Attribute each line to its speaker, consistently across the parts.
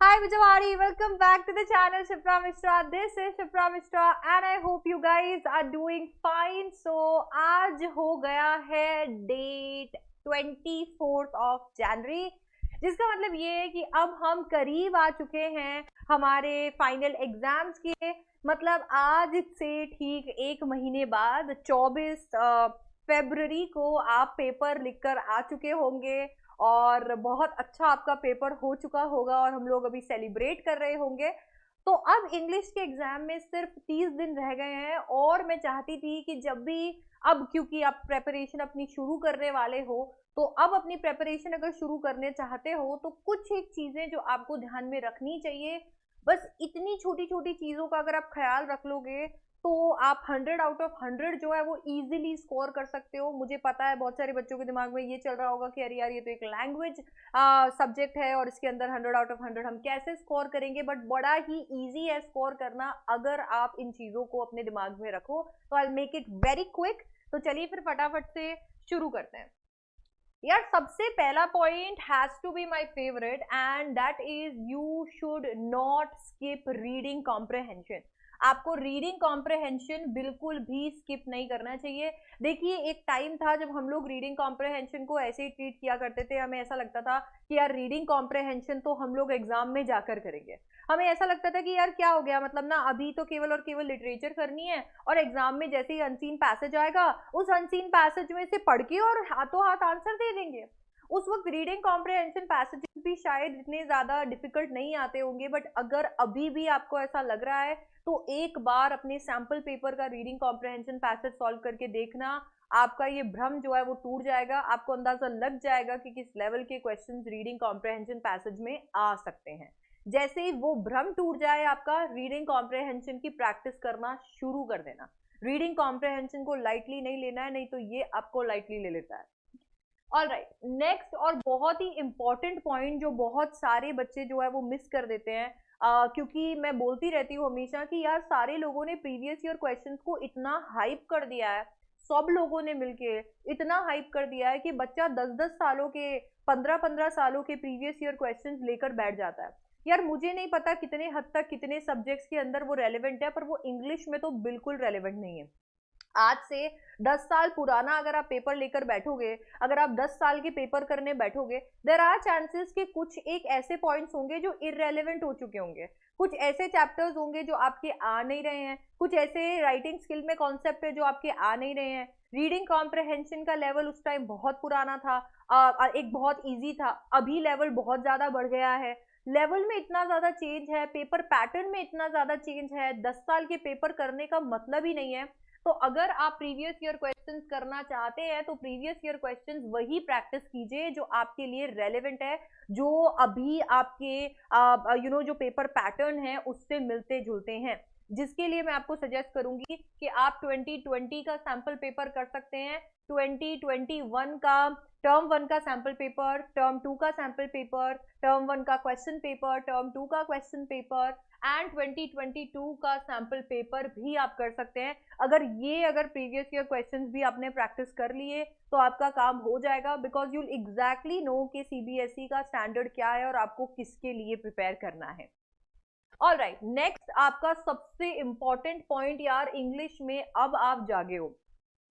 Speaker 1: Hi Vijayawari, welcome back to the channel Shipra Mishra. This is Shipra Mishra and I hope you guys are doing fine. So आज हो गया है date 24th of January, जिसका मतलब ये है कि अब हम करीब आ चुके हैं हमारे फाइनल एग्जाम्स के। मतलब आज से ठीक एक महीने बाद 24 फरवरी को आप पेपर लिखकर आ चुके होंगे और बहुत अच्छा आपका पेपर हो चुका होगा और हम लोग अभी सेलिब्रेट कर रहे होंगे। तो अब इंग्लिश के एग्जाम में सिर्फ 30 दिन रह गए हैं और मैं चाहती थी कि जब भी अब क्योंकि आप प्रेपरेशन अपनी शुरू करने वाले हो, तो अब अपनी प्रेपरेशन अगर शुरू करने चाहते हो तो कुछ एक चीजें जो आपको ध्यान में रखनी चाहिए, बस इतनी छोटी छोटी चीजों का अगर आप ख्याल रख लोगे तो आप 100 आउट ऑफ 100 जो है वो इजीली स्कोर कर सकते हो। मुझे पता है बहुत सारे बच्चों के दिमाग में ये चल रहा होगा कि अरे यार ये तो एक लैंग्वेज सब्जेक्ट है और इसके अंदर 100 आउट ऑफ 100 हम कैसे स्कोर करेंगे, बट बड़ा ही इजी है स्कोर करना अगर आप इन चीजों को अपने दिमाग में रखो। तो I make it very quick. तो चलिए फिर फटाफट से शुरू करते हैं। यार सबसे पहला point has to be my favourite and that is you should not skip reading comprehension. आपको रीडिंग कॉम्प्रहेंशन बिल्कुल भी स्किप नहीं करना चाहिए। देखिए एक टाइम था जब हम लोग रीडिंग कॉम्प्रहेंशन को ऐसे ही ट्रीट किया करते थे, हमें ऐसा लगता था कि यार रीडिंग कॉम्प्रहेंशन तो हम लोग एग्जाम में जाकर करेंगे। हमें ऐसा लगता था कि यार क्या हो गया, मतलब ना अभी तो केवल और केवल लिटरेचर करनी है और एग्जाम में जैसे ही अनसीन पैसेज आएगा उस अनसीन पैसेज में से पढ़ के और हाथों हाथ आंसर दे देंगे। उस वक्त रीडिंग कॉम्प्रहेंशन पैसेजेस भी शायद इतने ज्यादा डिफिकल्ट नहीं आते होंगे, बट अगर अभी भी आपको ऐसा लग रहा है तो एक बार अपने सैंपल पेपर का रीडिंग कॉम्प्रहेंशन पैसेज सॉल्व करके देखना। आपका ये भ्रम जो है वो टूट जाएगा, आपको अंदाजा लग जाएगा कि किस लेवल के क्वेश्चंस रीडिंग कॉम्प्रहेंशन पैसेज में आ सकते हैं। जैसे ही वो भ्रम टूट जाए आपका, रीडिंग कॉम्प्रहेंशन की प्रैक्टिस करना शुरू कर देना। रीडिंग कॉम्प्रहेंशन को लाइटली नहीं लेना है, नहीं तो ये आपको लाइटली ले लेता है। ऑल राइट, नेक्स्ट और बहुत ही इंपॉर्टेंट पॉइंट जो बहुत सारे बच्चे जो है वो मिस कर देते हैं, क्योंकि मैं बोलती रहती हूँ हमेशा कि यार सारे लोगों ने प्रीवियस ईयर क्वेश्चंस को इतना हाइप कर दिया है, सब लोगों ने मिलके इतना हाइप कर दिया है कि बच्चा 10-10 सालों के, 15-15 सालों के प्रीवियस ईयर क्वेश्चंस लेकर बैठ जाता है। यार मुझे नहीं पता कितने हद तक कितने सब्जेक्ट्स के अंदर वो रेलेवेंट है, पर वो इंग्लिश में तो बिल्कुल रेलेवेंट नहीं है। आज से 10 साल पुराना अगर आप पेपर लेकर बैठोगे, अगर आप 10 साल के पेपर करने बैठोगे, देर आर चांसेस कि कुछ एक ऐसे पॉइंट्स होंगे जो इररेलेवेंट हो चुके होंगे, कुछ ऐसे चैप्टर्स होंगे जो आपके आ नहीं रहे हैं, कुछ ऐसे राइटिंग स्किल में कॉन्सेप्ट है जो आपके आ नहीं रहे हैं। रीडिंग कॉम्प्रहेंशन का लेवल उस टाइम बहुत पुराना था, एक बहुत इजी था, अभी लेवल बहुत ज्यादा बढ़ गया है। लेवल में इतना ज्यादा चेंज है, पेपर पैटर्न में इतना ज्यादा चेंज है, 10 साल के पेपर करने का मतलब ही नहीं है। तो अगर आप प्रीवियस ईयर क्वेश्चंस करना चाहते हैं तो प्रीवियस ईयर क्वेश्चंस वही प्रैक्टिस कीजिए जो आपके लिए रेलेवेंट है, जो अभी आपके जो पेपर पैटर्न है उससे मिलते जुलते हैं। जिसके लिए मैं आपको सजेस्ट करूंगी कि आप 2020 का सैंपल पेपर कर सकते हैं, 2021 का टर्म 1 का सैंपल पेपर, टर्म 2 का सैंपल पेपर, टर्म 1 का क्वेश्चन पेपर, टर्म 2 का क्वेश्चन पेपर एंड 2022 का सैंपल पेपर भी आप कर सकते हैं। अगर प्रीवियस ईयर क्वेश्चंस भी आपने प्रैक्टिस कर लिए तो आपका काम हो जाएगा, बिकॉज यू एग्जैक्टली नो कि सीबीएसई का स्टैंडर्ड क्या है और आपको किसके लिए प्रिपेयर करना है। ऑल राइट, नेक्स्ट आपका सबसे इंपॉर्टेंट पॉइंट, यार इंग्लिश में अब आप जागे हो।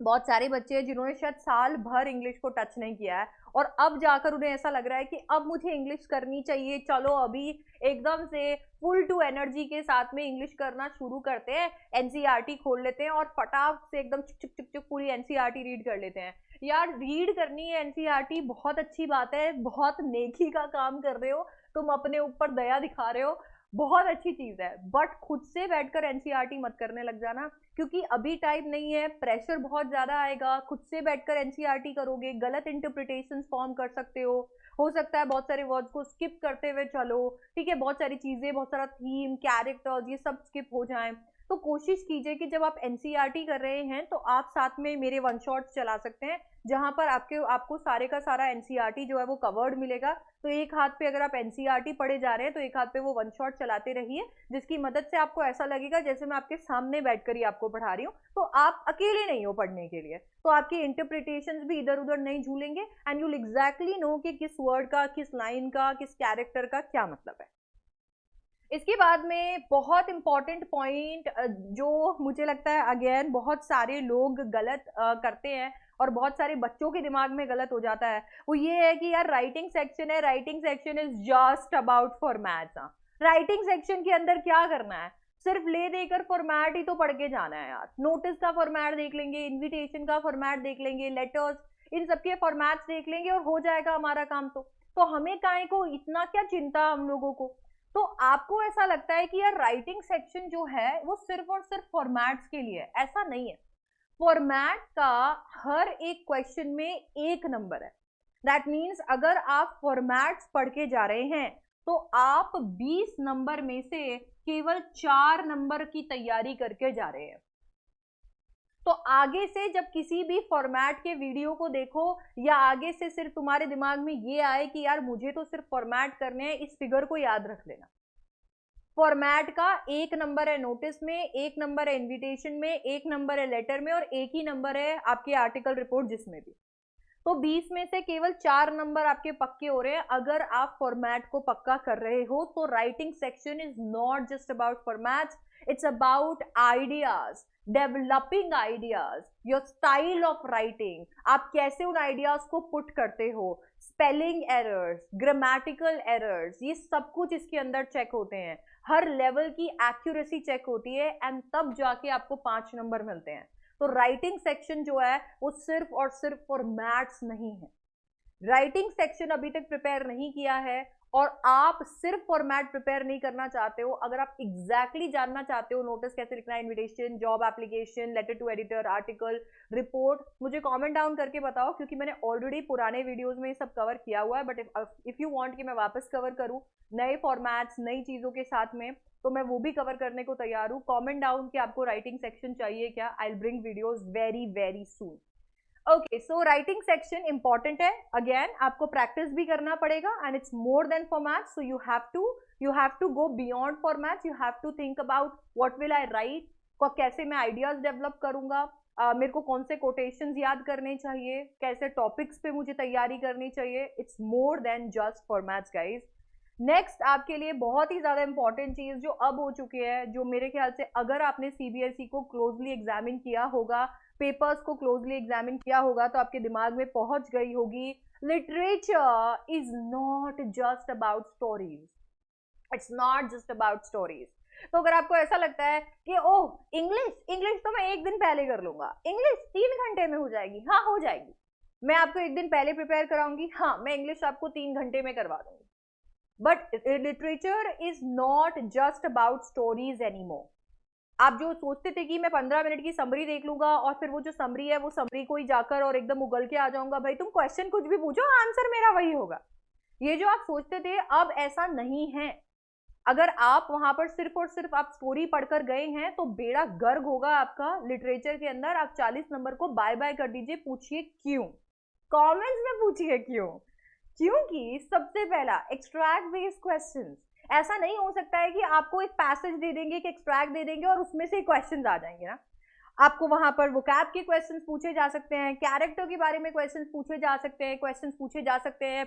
Speaker 1: बहुत सारे बच्चे हैं जिन्होंने शायद साल भर इंग्लिश को टच नहीं किया है और अब जाकर उन्हें ऐसा लग रहा है कि अब मुझे इंग्लिश करनी चाहिए, चलो अभी एकदम से फुल टू एनर्जी के साथ में इंग्लिश करना शुरू करते हैं, एनसीईआरटी खोल लेते हैं और फटाक से एकदम चुक चुक चुक चुक पूरी एनसीईआरटी रीड कर लेते हैं। यार रीड करनी है एनसीईआरटी, बहुत अच्छी बात है, बहुत नेकी का काम कर रहे हो, तुम अपने ऊपर दया दिखा रहे हो, बहुत अच्छी चीज है, बट खुद से बैठकर एनसीईआरटी मत करने लग जाना, क्योंकि अभी टाइम नहीं है, प्रेशर बहुत ज्यादा आएगा। खुद से बैठकर एनसीईआरटी करोगे गलत इंटरप्रिटेशन फॉर्म कर सकते हो सकता है बहुत सारे वर्ड्स को स्किप करते हुए चलो, ठीक है, बहुत सारी चीजें, बहुत सारा थीम, कैरेक्टर्स, ये सब स्किप हो जाएं। तो कोशिश कीजिए कि जब आप एनसीईआरटी कर रहे हैं तो आप साथ में मेरे वन शॉट्स चला सकते हैं, जहां पर आपको सारे का सारा एनसीईआरटी जो है वो कवर्ड मिलेगा। तो एक हाथ पे अगर आप एनसीईआरटी पढ़े जा रहे हैं तो एक हाथ पे वो वन शॉट चलाते रहिए, जिसकी मदद से आपको ऐसा लगेगा जैसे मैं आपके सामने बैठकर ही आपको पढ़ा रही हूँ, तो आप अकेले नहीं हो पढ़ने के लिए, तो आपके इंटरप्रिटेशंस भी इधर उधर नहीं झूलेंगे एंड यूल एग्जैक्टली नो कि किस वर्ड का, किस लाइन का, किस कैरेक्टर का क्या मतलब है। इसके बाद में बहुत इंपॉर्टेंट पॉइंट जो मुझे लगता है अगेन बहुत सारे लोग गलत करते हैं और बहुत सारे बच्चों के दिमाग में गलत हो जाता है, वो ये है कि यार राइटिंग सेक्शन है, writing section is just about formats. Writing section के अंदर क्या करना है, सिर्फ ले देकर फॉर्मेट ही तो पढ़ के जाना है यार। नोटिस का फॉर्मेट देख लेंगे, इन्विटेशन का फॉर्मेट देख लेंगे, लेटर्स, इन सबके फॉर्मेट्स देख लेंगे और हो जाएगा हमारा काम। तो हमें काहे को इतना क्या चिंता हम लोगों को। तो आपको ऐसा लगता है कि यार राइटिंग सेक्शन जो है वो सिर्फ और सिर्फ फॉर्मेट्स के लिए है, ऐसा नहीं है। फॉर्मेट का हर एक क्वेश्चन में एक नंबर है। दैट मीन्स अगर आप फॉर्मेट्स पढ़ के जा रहे हैं तो आप 20 नंबर में से केवल 4 नंबर की तैयारी करके जा रहे हैं। तो आगे से जब किसी भी फॉर्मेट के वीडियो को देखो या आगे से सिर्फ तुम्हारे दिमाग में ये आए कि यार मुझे तो सिर्फ फॉर्मेट करने हैं, इस फिगर को याद रख लेना। फॉर्मेट का एक नंबर है नोटिस में, एक नंबर है इनविटेशन में, एक नंबर है लेटर में और एक ही नंबर है आपके आर्टिकल रिपोर्ट जिसमें भी। तो 20 में से केवल 4 नंबर आपके पक्के हो रहे हैं अगर आप फॉर्मेट को पक्का कर रहे हो। तो writing section is not just about formats, it's about ideas, developing ideas, your style of writing, आप कैसे उन आइडियाज को पुट करते हो, स्पेलिंग एरर्स, ग्रामेटिकल एरर्स, ये सब कुछ इसके अंदर चेक होते हैं। हर लेवल की एक्यूरेसी चेक होती है एंड तब जाके आपको 5 नंबर मिलते हैं। तो राइटिंग सेक्शन जो है वो सिर्फ और सिर्फ फॉर्मेट्स नहीं है। राइटिंग सेक्शन अभी तक प्रिपेयर नहीं किया है और आप सिर्फ फॉर्मेट प्रिपेयर नहीं करना चाहते हो, अगर आप एग्जैक्टली जानना चाहते हो नोटिस कैसे लिखना है, invitation, job application, letter to editor, article, report, मुझे कमेंट डाउन करके बताओ क्योंकि मैंने ऑलरेडी पुराने वीडियोस में ये सब कवर किया हुआ है। बट इफ यू वांट कि मैं वापस कवर करूं नए फॉर्मेट्स नई चीजों के साथ में, तो मैं वो भी कवर करने को तैयार हूँ। कमेंट डाउन कि आपको राइटिंग सेक्शन चाहिए क्या, I will bring videos very very soon. Okay, so writing section important है, अगेन आपको प्रैक्टिस भी करना पड़ेगा and it's more than formats. So you have to go beyond formats, you have to think about what will I write, कैसे मैं ideas develop करूंगा, मेरे को कौन से कोटेशंस याद करने चाहिए, कैसे टॉपिक्स पे मुझे तैयारी करनी चाहिए। It's more then just formats guys. Next आपके लिए बहुत ही ज्यादा इंपॉर्टेंट चीज जो अब हो चुकी है, जो मेरे ख्याल से अगर आपने सीबीएसई को क्लोजली एग्जामिन किया होगा, पेपर्स को क्लोजली एग्जामिन किया होगा, तो आपके दिमाग में पहुंच गई होगी, literature is not just about stories, it's not just about stories. तो अगर आपको ऐसा लगता है कि ओह इंग्लिश इंग्लिश तो मैं एक दिन पहले कर लूंगा, इंग्लिश 3 घंटे में हो जाएगी, हाँ हो जाएगी, मैं आपको एक दिन पहले प्रिपेयर कराऊंगी, हाँ मैं इंग्लिश आपको 3 घंटे में करवा दूंगी। But literature is not just about stories anymore. आप जो सोचते थे कि मैं 15 मिनट की समरी देख लूंगा और फिर वो जो समरी है वो समरी को ही जाकर और एकदम उगल के आ जाऊंगा, भाई तुम क्वेश्चन कुछ भी पूछो आंसर मेरा वही होगा, ये जो आप सोचते थे अब ऐसा नहीं है। अगर आप वहां पर सिर्फ और सिर्फ आप स्टोरी पढ़कर गए हैं तो बेड़ा गर्क होगा आपका लिटरेचर के अंदर। आप 40 नंबर को बाय बाय कर दीजिए। पूछिए क्यों, कमेंट्स में पूछिए क्यों। क्योंकि सबसे पहला एक्सट्रैक्ट बेस्ड क्वेश्चंस, ऐसा नहीं हो सकता है कि आपको एक पैसेज दे देंगे, एक एक्सट्रैक्ट दे देंगे और उसमें से क्वेश्चंस आ जाएंगे ना। आपको वहां पर वोकैब के क्वेश्चंस पूछे जा सकते हैं, कैरेक्टर के बारे में क्वेश्चंस पूछे जा सकते हैं, क्वेश्चंस पूछे जा सकते हैं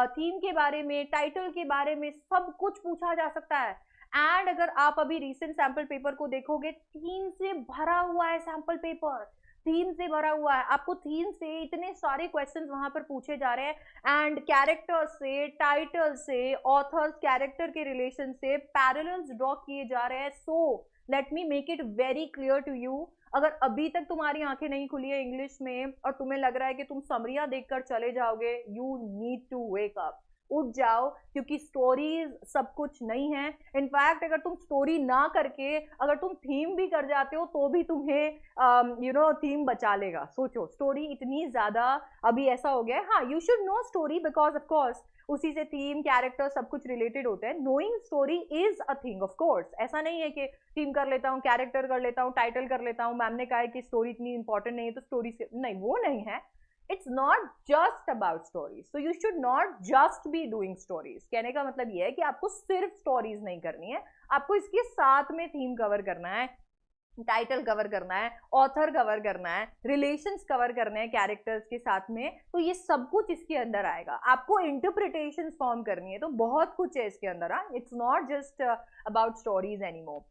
Speaker 1: थीम के बारे में, टाइटल के बारे में, सब कुछ पूछा जा सकता है। एंड अगर आप अभी रिसेंट सैंपल पेपर को देखोगे, थीम से भरा हुआ है सैंपल पेपर, थीम से भरा हुआ है। आपको थीम से इतने सारे क्वेश्चंस वहां पर पूछे जा रहे हैं एंड कैरेक्टर से, टाइटल से, ऑथर्स कैरेक्टर के रिलेशन से पैरेलल्स ड्रॉ किए जा रहे हैं। So let me make it very clear to you, अगर अभी तक तुम्हारी आंखें नहीं खुली है इंग्लिश में और तुम्हें लग रहा है कि तुम समरियां देखकर चले जाओगे, you need to wake up, उठ जाओ, क्योंकि स्टोरीज सब कुछ नहीं है। इनफैक्ट अगर तुम स्टोरी ना करके अगर तुम थीम भी कर जाते हो तो भी तुम्हें थीम बचा लेगा। सोचो, स्टोरी इतनी ज्यादा अभी ऐसा हो गया है। हाँ, you should know story because of course उसी से थीम, कैरेक्टर सब कुछ रिलेटेड होते हैं। Knowing story is a thing of course. ऐसा नहीं है कि थीम कर लेता हूँ, कैरेक्टर कर लेता हूँ, टाइटल कर लेता हूँ, मैम ने कहा है कि स्टोरी इतनी इंपॉर्टेंट नहीं है तो स्टोरी से नहीं, वो नहीं है। It's not just about stories, so you should not just be doing stories. कहने का मतलब ये है कि आपको सिर्फ स्टोरीज नहीं करनी है, आपको इसके साथ में थीम कवर करना है, टाइटल कवर करना है, ऑथर कवर करना है, रिलेशंस कवर करने हैं कैरेक्टर्स के साथ में, तो ये सब कुछ इसके अंदर आएगा। आपको इंटरप्रिटेशन फॉर्म करनी है, तो बहुत कुछ है इसके अंदर। It's not just about stories anymore.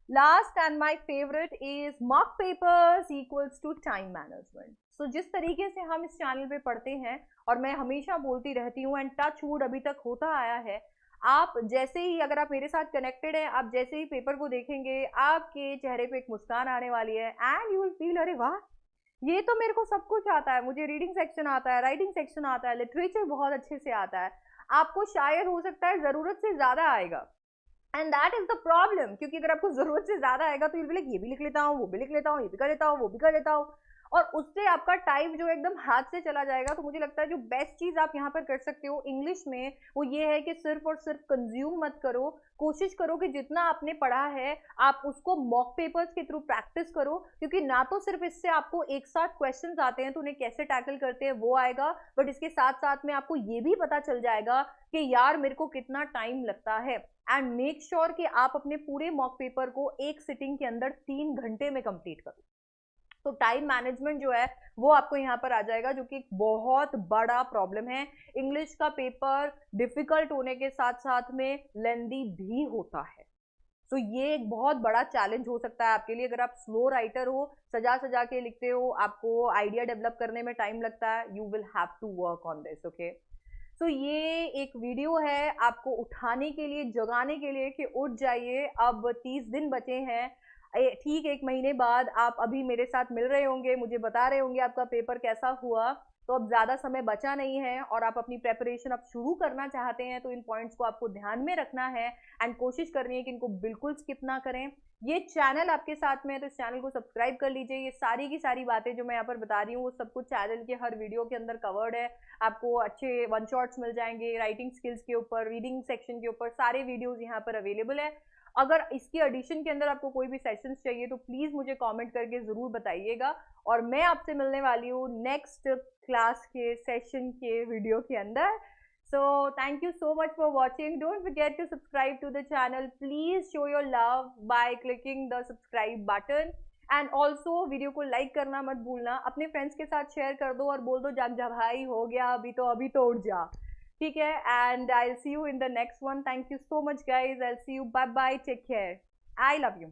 Speaker 1: Last and my favourite is mock papers equals to time management. So जिस तरीके से हम इस चैनल पे पढ़ते हैं, और मैं हमेशा बोलती रहती हूँ एंड टच वुड अभी तक होता आया है, आप जैसे ही, अगर आप मेरे साथ कनेक्टेड हैं, आप जैसे ही पेपर को देखेंगे, आपके चेहरे पे एक मुस्कान आने वाली है एंड यू विल फील अरे वाह, ये तो मेरे को सब कुछ आता है, मुझे रीडिंग सेक्शन आता है, राइटिंग सेक्शन आता है, लिटरेचर बहुत अच्छे से आता है। आपको शायद हो सकता है जरूरत से ज्यादा आएगा, and that is the problem, क्योंकि अगर आपको जरूरत से ज्यादा आएगा तो ये भी लिख लेता हूँ, वो भी लिख लेता हूँ, ये भी कर लेता हूँ, वो भी कर लेता हूँ, और उससे आपका टाइम जो एकदम हाथ से चला जाएगा। तो मुझे लगता है जो बेस्ट चीज आप यहाँ पर कर सकते हो इंग्लिश में, वो ये है कि सिर्फ और सिर्फ कंज्यूम मत करो, कोशिश करो कि जितना आपने पढ़ा है आप उसको मॉक पेपर्स के थ्रू प्रैक्टिस करो, क्योंकि ना तो सिर्फ इससे आपको एक साथ क्वेश्चंस आते हैं तो उन्हें कैसे टैकल करते हैं वो आएगा, बट इसके साथ साथ में आपको ये भी पता चल जाएगा कि यार मेरे को कितना टाइम लगता है। एंड मेक श्योर कि आप अपने पूरे मॉक पेपर को एक सिटिंग के अंदर 3 घंटे में कंप्लीट करो। तो टाइम मैनेजमेंट जो है वो आपको यहाँ पर आ जाएगा, जो कि एक बहुत बड़ा प्रॉब्लम है। इंग्लिश का पेपर डिफिकल्ट होने के साथ साथ में लेंदी भी होता है, तो ये एक बहुत बड़ा चैलेंज हो सकता है आपके लिए। अगर आप स्लो राइटर हो, सजा सजा के लिखते हो, आपको आइडिया डेवलप करने में टाइम लगता है, you will have to work on this, okay. तो ये एक वीडियो है आपको उठाने के लिए, जगाने के लिए कि उठ जाइए, अब 30 दिन बचे हैं। ठीक 1 महीने बाद आप अभी मेरे साथ मिल रहे होंगे, मुझे बता रहे होंगे आपका पेपर कैसा हुआ। तो अब ज़्यादा समय बचा नहीं है और आप अपनी प्रेपरेशन अब शुरू करना चाहते हैं, तो इन पॉइंट्स को आपको ध्यान में रखना है एंड कोशिश करनी है कि इनको बिल्कुल स्किप ना करें। ये चैनल आपके साथ में है तो इस चैनल को सब्सक्राइब कर लीजिए। ये सारी की सारी बातें जो मैं यहाँ पर बता रही हूँ वो सब कुछ चैनल के हर वीडियो के अंदर कवर्ड है। आपको अच्छे वन शॉट्स मिल जाएंगे, राइटिंग स्किल्स के ऊपर, रीडिंग सेक्शन के ऊपर, सारे वीडियोज यहाँ पर अवेलेबल है। अगर इसकी एडिशन के अंदर आपको कोई भी सेशंस चाहिए तो प्लीज मुझे कमेंट करके जरूर बताइएगा, और मैं आपसे मिलने वाली हूँ नेक्स्ट क्लास के सेशन के वीडियो के अंदर। So thank you so much for watching. Don't forget to subscribe to the channel. Please show your love by clicking the subscribe button. And also video को लाइक करना मत भूलना, अपने friends के साथ शेयर कर दो और बोल दो जाग जा भाई, हो गया अभी तो उठ जा, ठीक है। And I will see you in the next one. Thank you so much guys, I will see you, bye bye, take care, I love you.